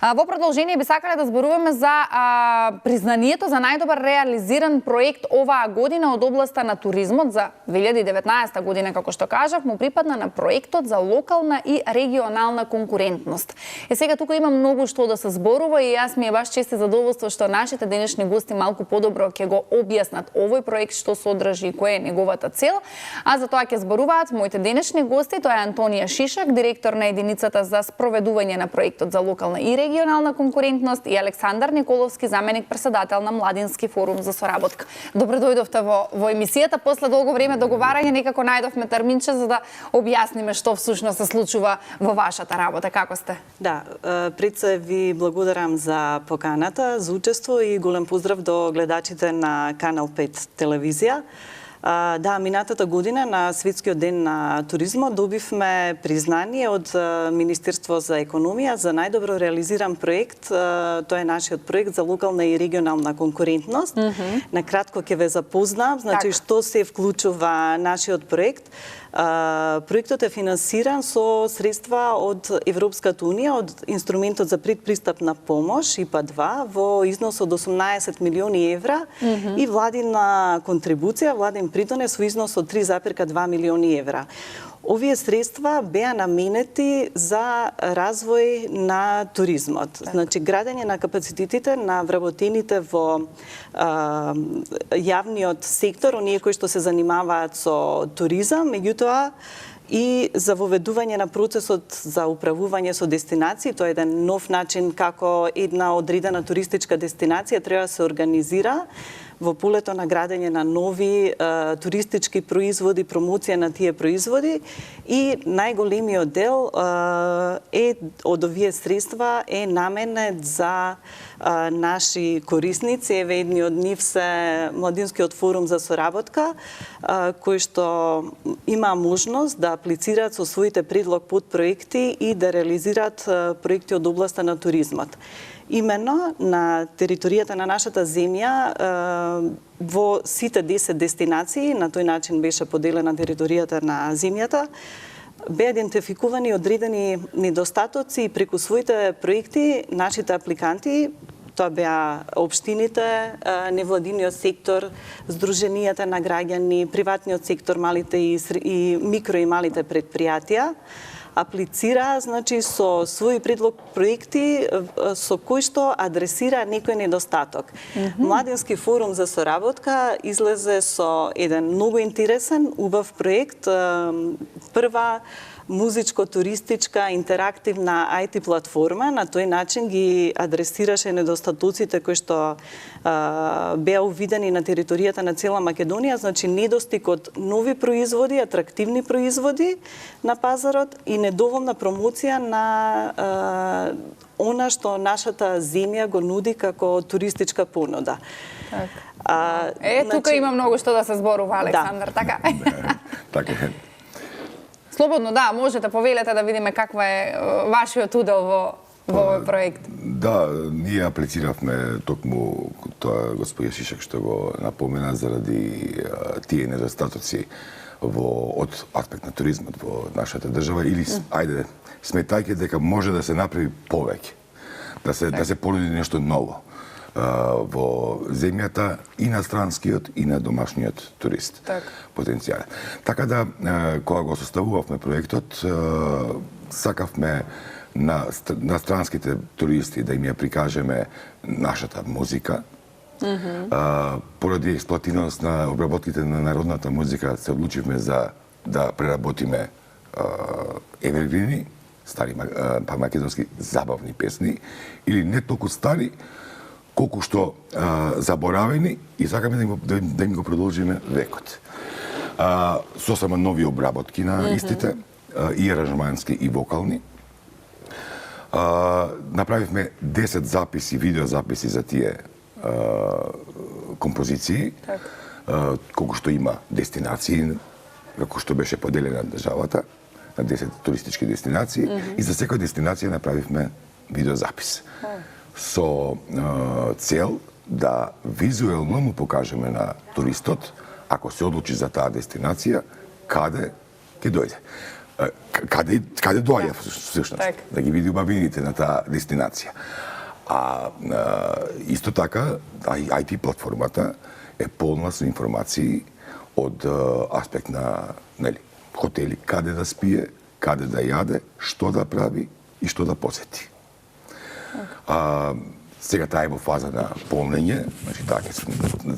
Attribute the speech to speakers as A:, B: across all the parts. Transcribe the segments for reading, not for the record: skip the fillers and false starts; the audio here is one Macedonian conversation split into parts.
A: Во продолжение би сакале да зборуваме за признанието за најдобар реализиран проект оваа година од областа на туризмот за 2019 година, како што кажав, му припадна на проектот за локална и регионална конкурентност. Сега тука има многу што да се зборува и јас ми е баш чест и задоволство што нашите денешни гости малку подобро ќе го објаснат овој проект, што содржи и која е неговата цел. А за тоа ќе зборуваат моите денешни гости, тоа е Антонија Шишак, директор на единицата за спроведување на проектот за локална и регионална конкурентност, и Александар Николовски, заменик председател на Младински форум за соработка. Добро дојдовте во емисијата. После долго време договарање некако најдовме терминче за да објасниме што всушност се случува во вашата работа. Како сте?
B: Да, пред се ви благодарам за поканата, за учество и голем поздрав до гледачите на Канал 5 телевизија. Да, минатата година на Светскиот ден на туризмот добивме признание од Министерство за економија за најдобро реализиран проект. Тоа е нашиот проект за локална и регионална конкурентност. На кратко ќе ве запознам, значи што се вклучува нашиот проект. Проектот е финансиран со средства од Европската унија, од инструментот за предпристапна помош ИПА-2 во износ од 18 милиони евра и владина контрибуција, владин придонес во износ од 3,2 милиони евра. Овие средства беа наменети за развој на туризмот. Значи, градење на капацитетите на вработените во јавниот сектор, оние кои што се занимаваат со туризам, меѓутоа и за воведување на процесот за управување со дестинации. Тоа е еден нов начин како една одредена туристичка дестинација треба да се организира во полето на градење на нови туристички производи, промоција на тие производи, и најголемиот дел од овие средства е наменет за наши корисници. Еве, едни од нив се Младинскиот форум за соработка, кои што има можност да аплицираат со своите предлог подпроекти и да реализираат проекти од областа на туризмот. Именно на територијата на нашата земја, во сите 10 дестинации, на тој начин беше поделена територијата на земјата, беа идентификувани одредени недостатоци и преку своите проекти нашите апликанти, тоа беа општините, невладиниот сектор, здруженијата на граѓани, приватниот сектор, малите и микро и малите предпријатија, аплицираа, значи, со своји предлог проекти со кои што адресира некој недостаток. Младински форум за соработка излезе со еден многу интересен, убав проект, прва музичко-туристичка интерактивна IT платформа. На тој начин ги адресираше недостатоците кои што беа увидени на територијата на цела Македонија, значи недостиг од нови производи, атрактивни производи на пазарот и недоволна промоција на она што нашата земја го нуди како туристичка понуда.
A: Тука има многу што да се зборува, Александар, така?
C: Така е.
A: Слободно, да, можете повелете да видиме каква е вашиот удел во овој проект.
C: Да, ние аплициравме токму тоа господја Шишак што го напомена заради тие недостатоци од аспект на туризмот во нашата држава, или ајде сметајќи дека може да се направи повеќе, да се понуди нешто ново во земјата и на странскиот и на домашниот турист потенцијален. Така да, кога го составувавме проектот, сакавме на странските туристи да им ја прикажеме нашата музика. Поради експлоатираност на обработките на народната музика се одлучивме за да преработиме евергрини, стари македонски забавни песни, или не толку стари, колку што заборавени, и сакаме да им го продолжиме векот. Сосема нови обработки на истите, и аранжмански и вокални. Направивме 10 записи, видеозаписи за тие композиции, колку што има дестинации, како што беше поделена државата на 10 туристички дестинации, и за секоја дестинација направивме видеозапис со цел да визуелно му покажеме на туристот, ако се одлучи за таа дестинација, каде ќе дојде. каде доаѓа всушност, да ги види убавините на таа дестинација. А исто така, IT платформата е полна со информации од аспект на хотели, каде да спие, каде да јаде, што да прави и што да посети. Сега таа е во фаза на полнење, значи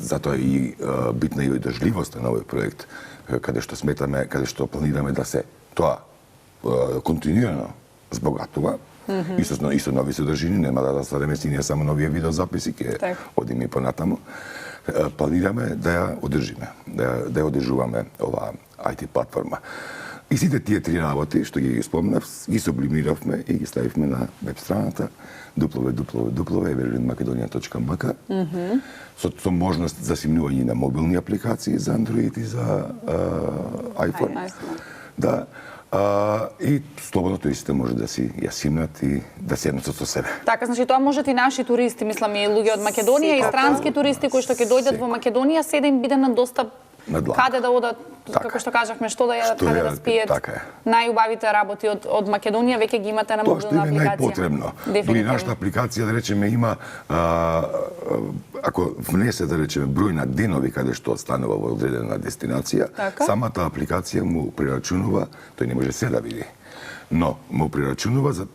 C: затоа и битна и одржливоста на овој проект, каде што планираме да се тоа континуирано збогатува. И со нови содржини, нема да ставиме си ние само нови видеозаписи, ќе одиме и понатаму. Планираме да ја одржиме, да ја одржуваме оваа IT платформа. И сите тие три работи, што ги спомнав, ги сублимиравме и ги ставивме на веб страната www.evergreenmacedonia.mk со можност за симнување на мобилни апликации за Android и за iPhone. Да. И слободно туристите може да си ја симнат и да се носат со себе.
A: Така, значи тоа можат и наши туристи, мислам и луѓе од Македонија и странски туристи кои што ќе дојдат во Македонија, се да им биде на достап каде да одат, како што кажавме, што да јадат, каде да спијат. Најубавите работи од Македонија веќе ги имате на мобилна апликација.
C: Тоа што им е најпотребно. Дури нашата апликација, да речеме, има ако внесе, да речеме, број на денови каде што останува во одредена дестинација, самата апликација му прерачунува, тој не може се да види, но му прерачунува за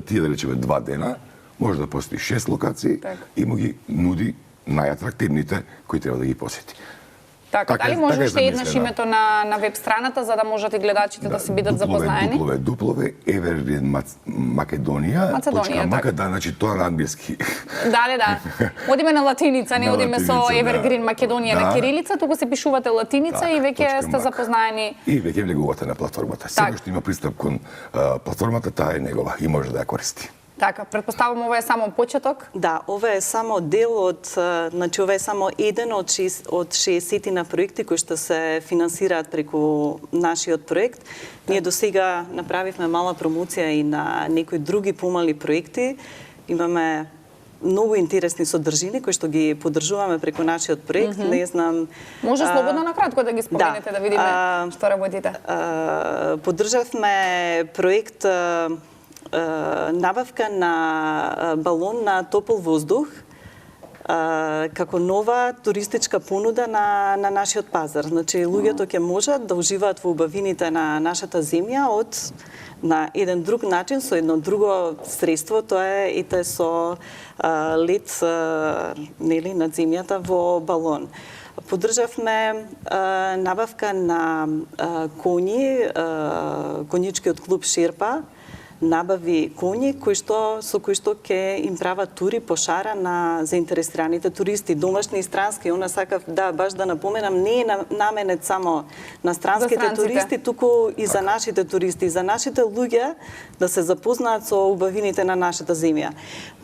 C: тие, да речеме, 2 дена, може да посети 6 локации и му ги нуди најатрактивните кои треба да ги посети.
A: Така, дали може уште еднаш името на веб страната за да можат и гледачите да се бидат запознаени?
C: www.evergreenmacedonia.mk, значи тоа на англиски.
A: Да. Одиме на латиница, не одиме со Evergreen Македонија на кирилица, туку се пишувате латиница и веќе сте запознаени.
C: И веќе влегувате на платформата. Секој што има пристап кон платформата, таа е негова и може да ја користи.
A: Така, претпоставувам ова е само почеток?
B: Да, ова е само дел од, значи ова е само еден од 60 на проекти кои што се финансираат преку нашиот проект. Ние до сега направивме мала промоција и на некои други помали проекти. Имаме многу интересни содржини кои што ги поддржуваме преку нашиот проект. Не знам.
A: Може слободно на кратко да ги споменете да видиме што работите.
B: Поддржавме проект набавка на балон на топол воздух како нова туристичка понуда на нашиот пазар. Значи, луѓето ќе можат да уживаат во убавините на нашата земја на еден друг начин, со едно друго средство, тоа е ете со лет над земјата во балон. Поддржавме набавка на коњи, конјичкиот клуб Шерпа, набави коњи со кои што ќе им прават тури по шара на заинтересираните туристи, домашни и странски. Она сакав баш да напоменам, не е наменет само на странските туристи, туку и за нашите туристи, за нашите луѓе да се запознаат со убавините на нашата земја.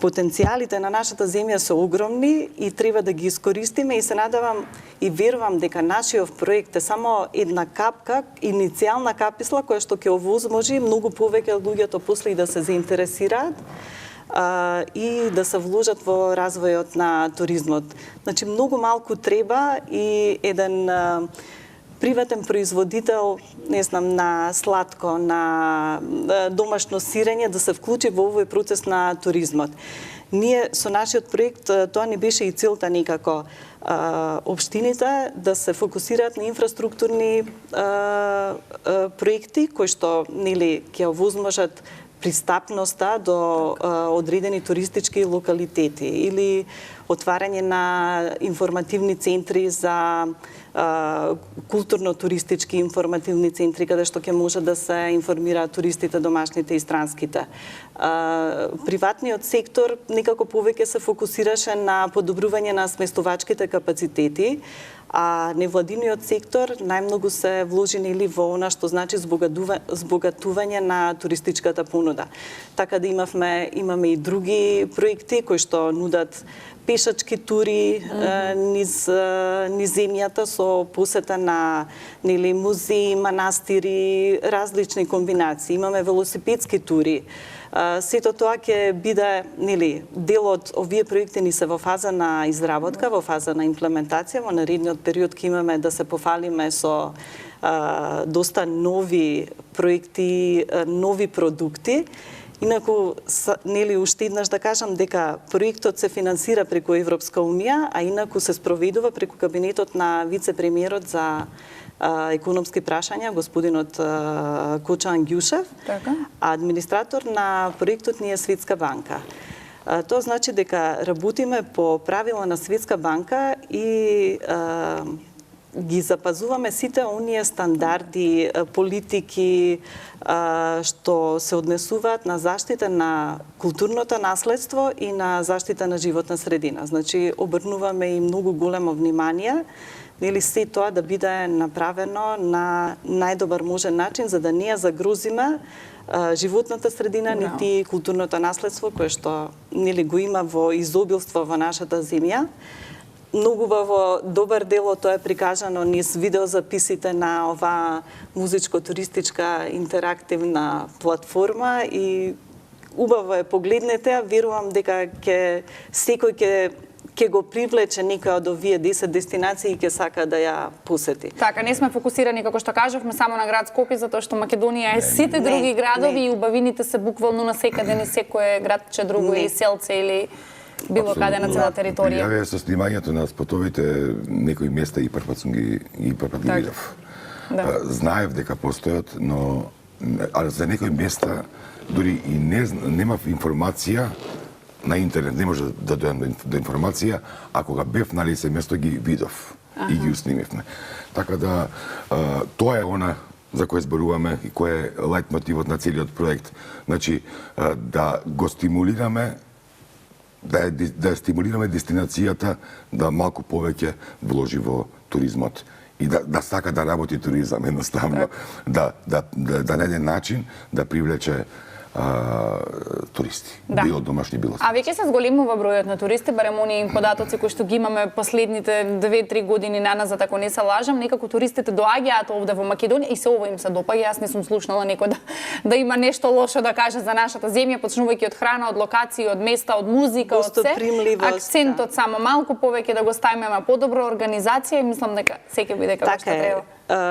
B: Потенцијалите на нашата земја се огромни и треба да ги искористиме и се надевам и верувам дека нашиот проект е само една капка, иницијална каписла која што ќе овозможи многу повеќе луѓето после и да се заинтересираат и да се вложат во развојот на туризмот. Значи, многу малку треба и еден приватен производител, не знам, на сладко, на домашно сирење да се вклучи во овој процес на туризмот. Ние со нашиот проект, тоа не беше и целта никако, општините да се фокусираат на инфраструктурни проекти кои што ќе овозможат пристапноста до одредени туристички локалитети или отварање на информативни центри за културно-туристички информативни центри каде што ќе може да се информираат туристите, домашните и странските. Приватниот сектор некако повеќе се фокусираше на подобрување на сместувачките капацитети, а невладиниот сектор најмногу се вложи во она што значи збогатување на туристичката понуда. Така да имаме и други проекти кои што нудат пешачки тури низ земјата со посета на музеи, манастири, различни комбинации. Имаме велосипедски тури. Сето тоа ќе биде дел од овие проекти ни се во фаза на изработка, во фаза на имплементација. Во наредниот период ќе имаме да се пофалиме со доста нови проекти, нови продукти. Инаку, уште еднаш да кажам дека проектот се финансира преку Европска Унија, а инаку се спроведува преку кабинетот на вице-премиерот за економски прашања, господинот Кочан Ѓушев, а администратор на проектот ни е Светска банка. Тоа значи дека работиме по правила на Светска банка и ги запазуваме сите оние стандарди, политики што се однесуваат на заштита на културното наследство и на заштита на животна средина. Значи, обрнуваме и многу големо внимание се тоа да биде направено на најдобар можен начин, за да не ја загрозиме животната средина, нити културното наследство, кое што го има во изобилство во нашата земја. Многу во добар дел тоа е прикажано низ видеозаписите на оваа музичко-туристичка интерактивна платформа и убаво е погледнете, верувам дека секој ќе го привлече некоја од овие 10 дестинации и ќе сака да ја посети.
A: Така, не сме фокусирани, како што кажавме, само на град Скопје, затоа што Македонија е сите други градови и убавините се буквално на секаде, не секое градче друго или селце или било каде на цела територија.
C: Ја со снимањето на спотовите некои места и првпат ги видов. Знаев дека постојат, но за некои места дури и немав информација на интернет, не може да дојдам до информација, а кога бев на лице место ги видов и ги уснимивме. Така да тоа е она за кој зборуваме и кој е лајт мотивот на целиот проект. Значи да го стимулираме, да стимулираме дестинацијата да малку повеќе вложи во туризмот и да сака да работи туризам едноставно, да најде начин да привлече туристи, било домашни, било.
A: А веќе се зголемува бројот на туристи, барем оние податоци кои што ги имаме последните 2-3 години наназад, ако не се лажам, некако туристите доаѓаат овде во Македонија и се ова им се допаѓа. Јас не сум слушнала некој да има нешто лошо да каже за нашата земја, почнувајќи од храна, од локации, од места, од музика, од се. Акцентот само малку повеќе да го ставиме на подобра организација и мислам дека секој биде како што треба.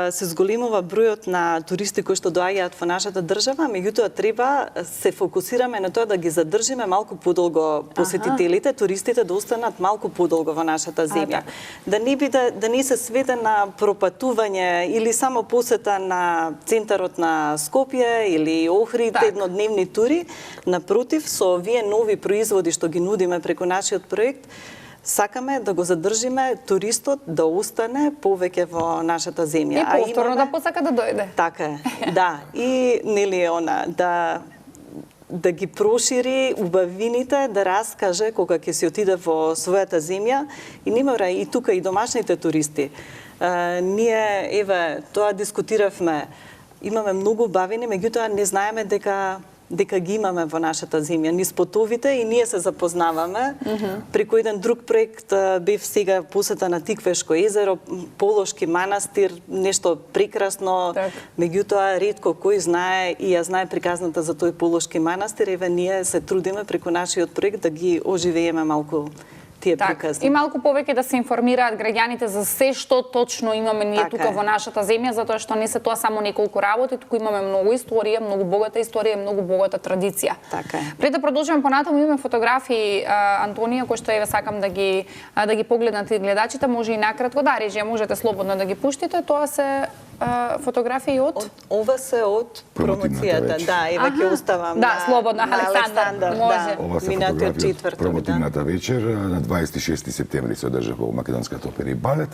B: Се зголемува бројот на туристи кои што доаѓаат во нашата држава, меѓутоа треба се фокусираме на тоа да ги задржиме малку подолго посетителите, туристите да останат малку подолго во нашата земја. Да не се сведе на пропатување или само посета на центарот на Скопје или Охрид, еднодневни тури. Напротив, со овие нови производи што ги нудиме преку нашиот проект, сакаме да го задржиме туристот да остане повеќе во нашата земја.
A: И повторно да посака да дојде.
B: Така е, да. И да ги прошири убавините, да раскаже кога ќе се отиде во својата земја и не мора и тука и домашните туристи. Ние, тоа дискутиравме, имаме многу бавини, меѓутоа не знаеме дека ги имаме во нашата земја, низ потовите и ние се запознаваме. Преку еден друг проект бев сега посета на Тиквешко езеро, Полошки манастир, нешто прекрасно, меѓутоа ретко кој знае и ја знае приказната за тој Полошки манастир, ние се трудиме преку нашиот проект да ги оживееме малку тие приказни.
A: И малку повеќе да се информираат граѓаните за се што точно имаме ние тука во нашата земја, затоа што не се тоа само неколку работи, туку имаме многу историја, многу богата историја, многу богата традиција.
B: Така е.
A: Пред да продолжиме понатаму, имаме фотографии, Антонија, кои што сакам да ги погледнат и гледачите, може и накратко, режија, можете слободно да ги пуштите, тоа се фотографии од?
B: Ова се од промоцијата, ќе оставам
A: на слободно, Александар, може.
C: Ова се фотографии од промотивната вечер, на 26 септември се одржа во Македонската опера и балет.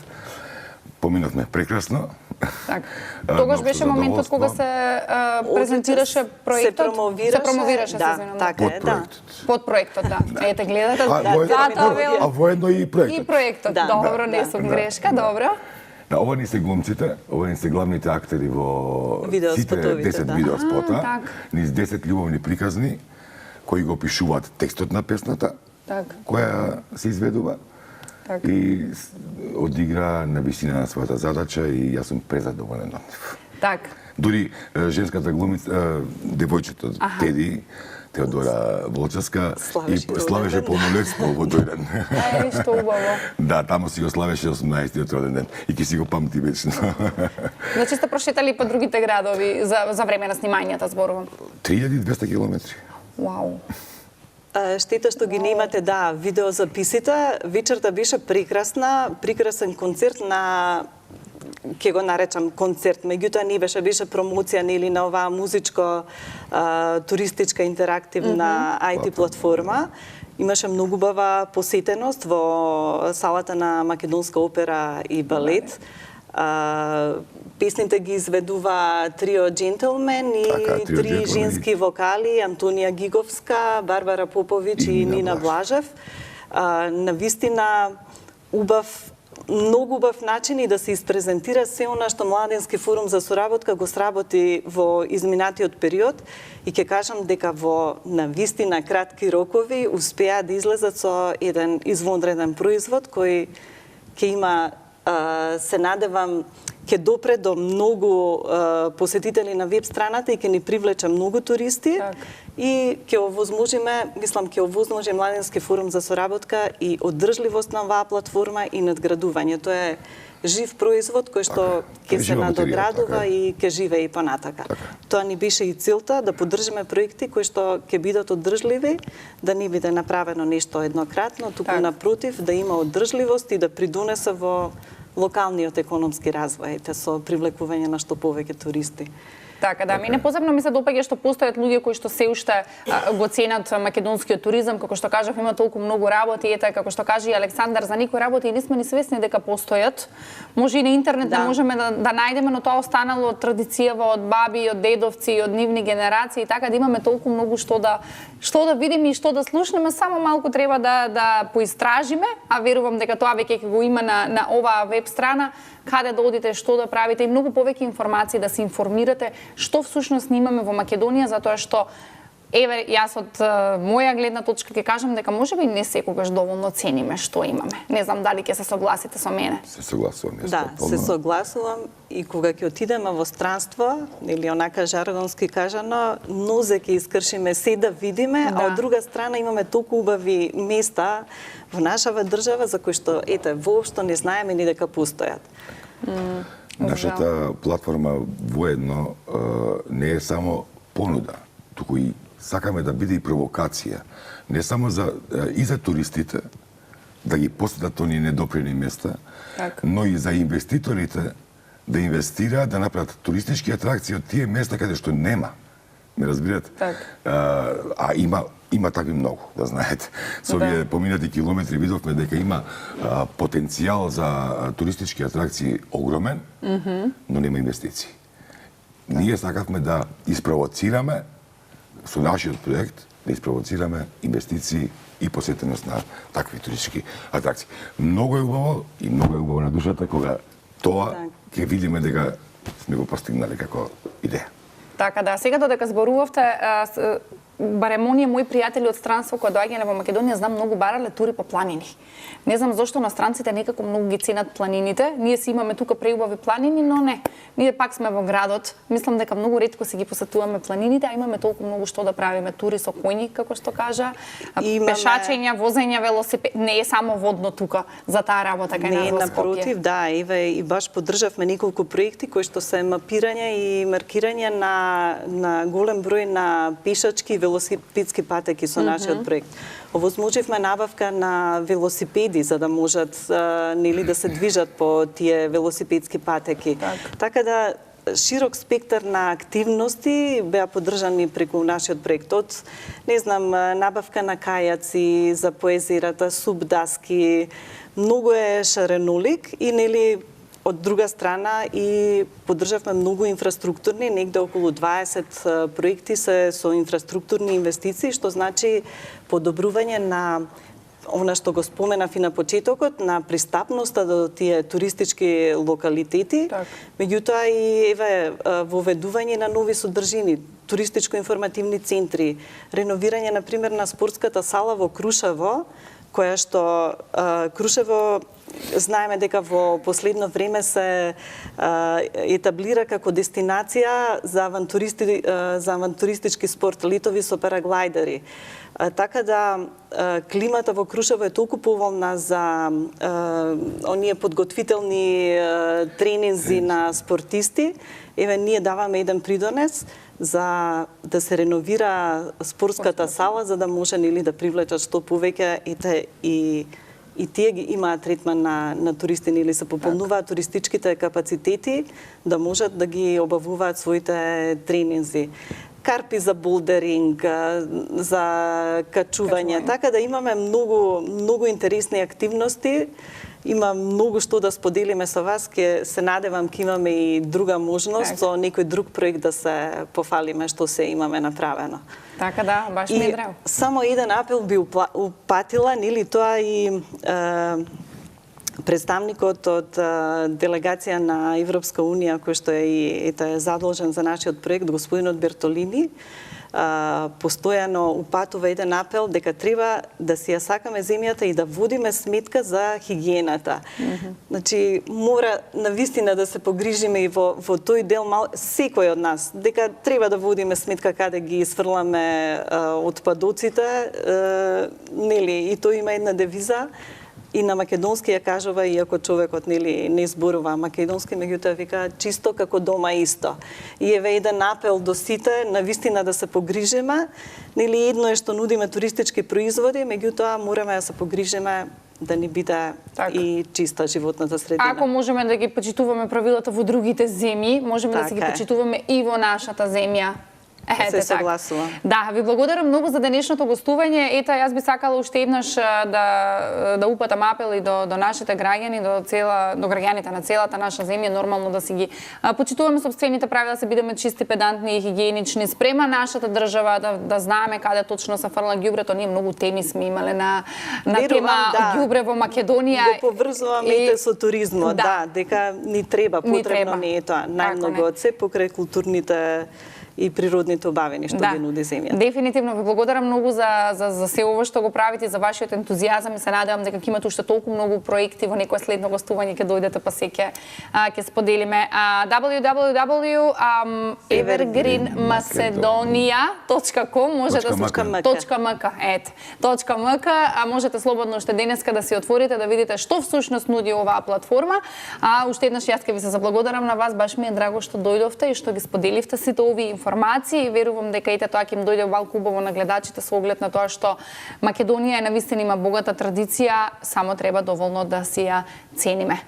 C: Поминавме прекрасно.
A: Тогаш беше моментот кога се презентираше проектот, се промовираше,
B: така е, да.
A: Под проектот, да. Ете, гледате,
C: а воедно и проектот.
A: И проектот, добро, не сум грешка, добро.
C: Ова ни се глумците, ова ни се главните актери во сите 10 видеоспота, низ 10 љубовни приказни кои го пишуваат текстот на песната која се изведува и одигра на висина на својата задача и јас сум презадоволен од нив. Дури женската глумица, девојчето Теди, Теодора Волчевска, и славеше полнолетство во тој ден.
A: Што убаво.
C: Да, таму си го славеше 18-тиот роден ден и ќе си го памти вечно.
A: Значи сте прошетали по другите градови за време на снимањата, зборувам?
C: 3200 километри.
A: Вау.
B: Штета што ги немате, видеозаписите. Вечерта беше прекрасен концерт на, ќе го наречам концерт, меѓутоа не беше промоција нели на оваа музичко туристичка интерактивна IT платформа. Имаше многу убава посетеност во салата на Македонска опера и балет. Песните ги изведува трио джентлмен и три женски вокали, Антонија Гиговска, Барбара Поповиќ и Нина Блажев. Навистина многу убав начин и да се испрезентира се она што Младенски форум за соработка го сработи во изминатиот период и ќе кажам дека во навистина кратки рокови успеа да излезат со еден извонреден производ кој ќе има, се надевам, ќе допре до многу посетители на веб страната и ќе ни привлече многу туристи и ќе овозможи Младенски форум за соработка и одржливост на оваа платформа и надградување. Тоа е жив производ кој што ќе се надоградува и ќе живее и понатака. Тоа ни беше и целта, да поддржиме проекти кои што ќе бидат одржливи, да не биде направено нешто еднократно, туку напротив, да има одржливост и да придонесе во локалниот економски развој со привлекување на што повеќе туристи.
A: Мене посебно ми се допаѓа што постојат луѓе кои што се уште го ценат македонскиот туризам, како што кажав, има толку многу работи, како што кажа и Александар, за некои работи и не сме ни свесни дека постојат. Може и на интернет да можеме да најдеме, но тоа останало од традицијава, од баби, од дедовци, од нивни генерации, така да имаме толку многу што да видиме и што да слушнеме, само малку треба да поистражиме, а верувам дека тоа веќе го има на оваа веб страна, каде да одите, што да правите и многу повеќе информации да се информирате што всушност имаме во Македонија, затоа што еве јас од моја гледна точка ќе кажам дека можеби не секогаш доволно цениме што имаме. Не знам дали ќе се согласите со мене.
C: Се согласувам.
B: Да, се согласувам и кога ќе отидеме во странство, или онака жаргонски кажано, нозе ќе искршиме се да видиме, а од друга страна имаме толку убави места во нашава држава за кои што воопшто не знаеме ни дека постојат.
C: Нашата платформа воедно не е само понуда, туку и сакаме да биде и провокација, не само и за туристите, да ги посетат оние недопрени места, но и за инвеститорите да инвестираат, да направат туристички атракции од тие места каде што нема. Ме разбирате? А има такви многу, да знаете. Со овие поминати километри видовме дека има потенцијал за туристички атракции огромен, но нема инвестиции. Ние сакавме да испровоцираме со нашиот проект, да испровоцираме инвестиции и посетеност на такви туристички атракции. Многу е убаво на душата кога тоа ќе видиме дека сме го постигнале како идеја.
A: Сега додека зборувавте, барем оние мои пријатели од странство кои доаѓале во Македонија, знам многу барале тури по планини. Не знам зошто на странците некако многу ги ценат планините. Ние си имаме тука преубави планини, но не. Ние пак сме во градот. Мислам дека многу ретко си ги посетуваме планините, а имаме толку многу што да правиме, тури со коњи, како што кажа, пешачење, возење, велосипед. Не е само водно тука за таа работа кај нас во Скопје.
B: Не, напротив, да, и баш поддржавме неколку проекти кои што се мапирање и маркирање на голем број на пешачки велосипедски патеки со нашиот проект. Овозможивме набавка на велосипеди за да можат да се движат по тие велосипедски патеки. Така да широк спектар на активности беа поддржани преку нашиот проект. Од, не знам, набавка на кајаци за поезирата, субдаски, многу е шаренолик и од друга страна и поддржавме многу инфраструктурни, негде околу 20 проекти се со инфраструктурни инвестиции, што значи подобрување на она што го споменав и на почетокот, на пристапноста до тие туристички локалитети, меѓутоа и воведување на нови содржини, туристичко-информативни центри, реновирање, например, на спортската сала во Крушево, која што Крушево знаеме дека во последно време се етаблира како дестинација за авантуристички спорт, летови со параглайдери. Така да климата во Крушево е толку поволна за оние подготвителни тренинзи на спортисти. Еве, ние даваме еден придонес за да се реновира спортската сала, за да може да привлечат што повеќе и тие ги имаат третман на туристи, или се пополнуваат туристичките капацитети да можат да ги обавуваат своите тренинзи. Карпи за болдеринг, за качување. Така да имаме многу интересни активности. Има многу што да споделиме со вас. Ке се надевам ке имаме и друга можност со некој друг проект да се пофалиме што се имаме направено.
A: Така да, баш ми е драго.
B: Само еден апел би упатила, нели тоа и представникот од делегација на Европска Унија, кој што е задолжен за нашиот проект, господинот Бертолини, постојано упатува еден апел дека треба да си ја сакаме земјата и да водиме сметка за хигиената. Значи, мора навистина да се погрижиме и во тој дел секој од нас, дека треба да водиме сметка каде ги сврламе отпадоците, нели, и тој има една девиза. И на македонски ја кажува, иако човекот не зборува македонски, меѓутоа вика чисто како дома исто. И еве еден апел до сите, навистина да се погрижиме, нели едно е што нудиме туристички производи, меѓутоа мораме да се погрижиме да ни биде и чиста животната средина.
A: Ако можеме да ги почитуваме правилата во другите земји, можеме да си ги почитуваме и во нашата земја.
B: Се согласувам.
A: Да, ви благодарам многу за денешното гостување. Ета, јас би сакала уште еднаш да упатам апел и до нашите граѓани, до граѓаните на целата наша земја, нормално да си ги почитуваме сопствените правила, да се бидеме чисти, педантни и хигиенични спрема нашата држава, да знаеме каде точно се фрла ѓубрето. Ние многу теми сме имале на тема ѓубре во Македонија.
B: Го поврзуваме и со туризмот, дека ни треба, потребно не е тоа. Најмногу од се покрај културните и природните убавини што ги нуди земјата.
A: Дефинитивно ви благодарам многу за се ова што го правите, за вашиот ентузијазам и се надевам дека ќе имате уште толку многу проекти во некое следно гостување ќе дојдете па се ќе споделиме. www.evergreenmacedonia.com можете слободно уште денеска да си отворите да видите што всушност нуди оваа платформа. Уште еднаш јас ќе ви се заблагодарам на вас, баш ми е драго што дојдовте и што ги споделивте сите овие информации и верувам дека и тоа ќе им дојде малку убаво на гледачите со оглед на тоа што Македонија е навистина има богата традиција, само треба доволно да си ја цениме.